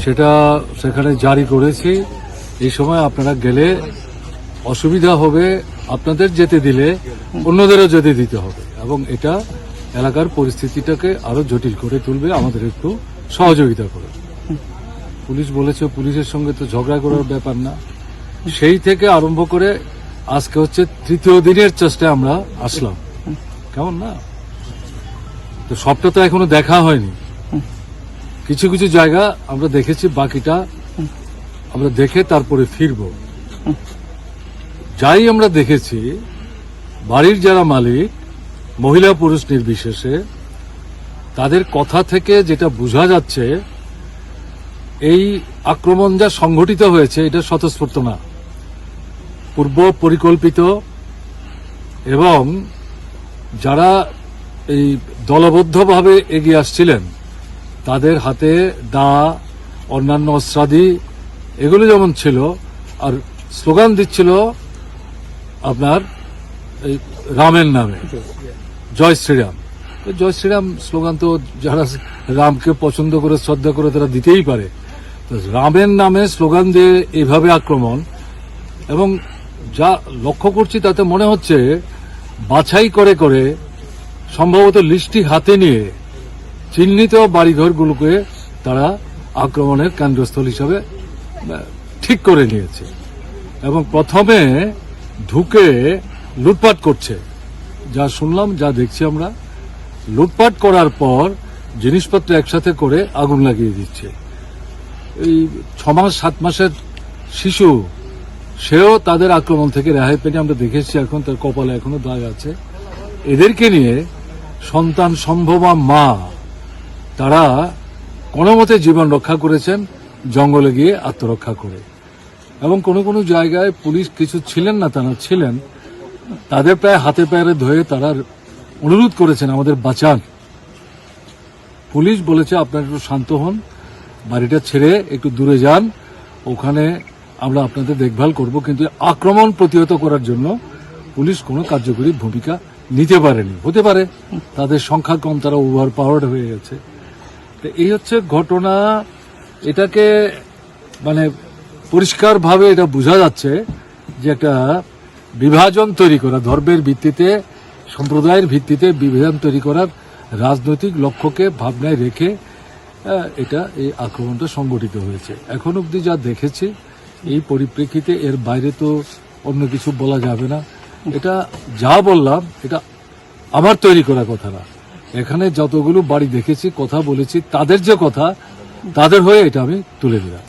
সেটা সেখানে জারি করেছি। এই সময় আপনারা গেলে অসুবিধা হবে, আপনাদের যেতে দিলে অন্যদেরও যেতে দিতে হবে, এবং এটা এলাকার পরিস্থিতিটাকে আরো জটিল করে তুলবে। আমাদের একটু সহযোগিতা করে। পুলিশ বলেছে পুলিশের সঙ্গে তো ঝগড়া করার ব্যাপার না। সেই থেকে আরম্ভ করে আজকে হচ্ছে তৃতীয় দিনের চেষ্টায় আমরা আসলাম, কেমন না? তো সবটা তো এখনো দেখা হয়নি, কিছু কিছু জায়গা আমরা দেখেছি, বাকিটা আমরা দেখে তারপরে ফিরব। যাই আমরা দেখেছি, বাড়ির যারা মালিক, মহিলা পুরুষ নির্বিশেষে, তাদের কথা থেকে যেটা বোঝা যাচ্ছে, এই আক্রমণ যা সংঘটিত হয়েছে এটা স্বতঃস্ফূর্ত না, পূর্ব পরিকল্পিত, এবং যারা এই দলবদ্ধভাবে এগিয়ে আসছিলেন তাদের হাতে দা, অন্যান্য অস্ত্রাদি এগুলো যেমন ছিল, আর স্লোগান দিচ্ছিল আপনার এই রামের নামে, জয় শ্রীরাম। জয় শ্রীরাম স্লোগান তো যারা রামকে পছন্দ করে শ্রদ্ধা করে তারা দিতেই পারে। তো রামের নামে স্লোগান দিয়ে এইভাবে আক্রমণ, এবং যা লক্ষ্য করছি তাতে মনে হচ্ছে বাছাই করে করে সম্ভবত লিস্টটি হাতে নিয়ে চিহ্নিত বাড়িঘরগুলোকে তারা আক্রমণের কেন্দ্রস্থল হিসাবে ঠিক করে নিয়েছে, এবং প্রথমে ঢুকে লুটপাট করছে। যা শুনলাম, যা দেখছি আমরা, লুটপাট করার পর জিনিসপত্র একসাথে করে আগুন লাগিয়ে দিচ্ছে। এই 6 মাস 7 মাসের শিশু, সেও তাদের আক্রমণ থেকে রেহাই পেয়ে আমরা দেখেছি, এখন তার কপালে এখনো দাগ আছে। এদেরকে নিয়ে সন্তান সম্ভবা মা তারা কোনো মতে জীবন রক্ষা করেছেন জঙ্গলে গিয়ে আত্মরক্ষা করে, এবং কোনো কোনো জায়গায় পুলিশ কিছু ছিলেন না, তারা ছিলেন, তাদের প্রায় হাতে পায়ে ধরে তারা অনুরোধ করেছেন আমাদের বাঁচান। পুলিশ বলেছে আপনারা একটু শান্ত হন, বাড়িটা ছেড়ে একটু দূরে যান, ওখানে আমরা আপনাদের দেখভাল করব। কিন্তু আক্রমণ প্রতিহত করার জন্য পুলিশ কোনো কার্যকরী ভূমিকা নিতে পারেনি। হতে পারে তাদের সংখ্যা কম, তারা ওভার পাওয়ার্ড হয়ে গেছে। তো এই হচ্ছে ঘটনা। এটাকে মানে পরিষ্কারভাবে এটা বোঝা যাচ্ছে যে একটা বিভাজন তৈরি করা, ধর্মের ভিত্তিতে, সম্প্রদায়ের ভিত্তিতে বিভাজন তৈরি করার রাজনৈতিক লক্ষ্যকে ভাবনায় রেখে এটা এই আক্রমণটা সংগঠিত হয়েছে। এখন অবধি যা দেখেছি এই পরিপ্রেক্ষিতে, এর বাইরে তো অন্য কিছু বলা যাবে না। এটা যা বললাম এটা আমার তৈরি করা কথা না, এখানে যতগুলো বাড়ি দেখেছি, কথা বলেছি, তাদের যে কথা, তাদের হয়ে এটা আমি তুলে দিলাম।